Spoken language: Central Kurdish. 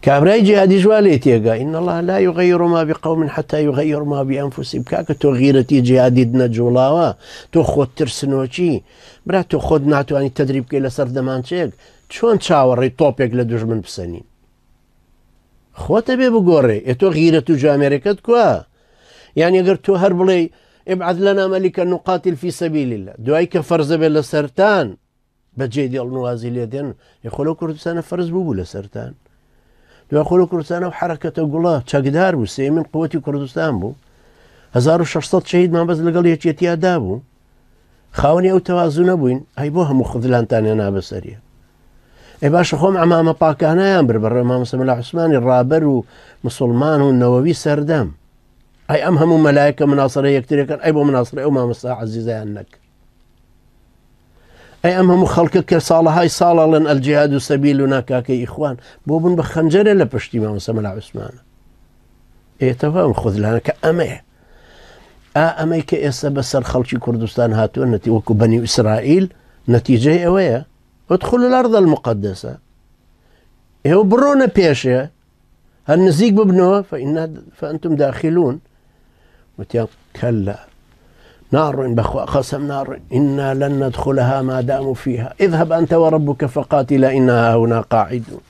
كابراي جهادي جواليتيغا إن الله لا يغير ما بقوم حتى يغير ما بأنفسهم. كاك تغيرتي جهادي دنا جولاوا تو خود ترسنوشي برا تو خود ناتو أني تدريب كي لسر دمانشيك شون تشاوري توبيك لدجمن بسنين خوته بي بقوري اتو غيرتو جو أمريكا كوا يعني اگر تو هربلي ابعث لنا ملكا نقاتل في سبيل الله دعايك فرز بلا سرطان بجيدي النوازي ليدين يقولوا كردستان فرز بوبو لسرطان يقولوا كردستان وحركة قولا تشاقدار بو سي من قوة كردستان بو 1600 شهيد ما بس لقل يتيا دابو خاوني او توازن بوين هاي بوها مخذلان تاني انا بسرية اي باش خوم عمام باكانا ينبر بر امام سميع العثماني الرابر ومسلمان والنووي سردام اي امهم ملائكة مناصرية كتير كان اي بو مناصرية امام الساعة عزيزة عنك اي امهم خلقك صالة هاي صالة لن الجهاد سبيلنا كاكي اخوان بوبن بخنجرة لبشتي امام سميع العثماني اي تفهم خذلان كأمي أمي كإسا بسر خلشي كردستان هاتو نتي وكو بني إسرائيل نتيجة اوية ادخلوا الأرض المقدسة إيهو برونا بيشة هالنزيق ببنوه فأنتم داخلون وتيان كلا نار بخوا قسم نار إنا لن ندخلها ما داموا فيها اذهب أنت وربك فقاتلا إنا هنا قاعدون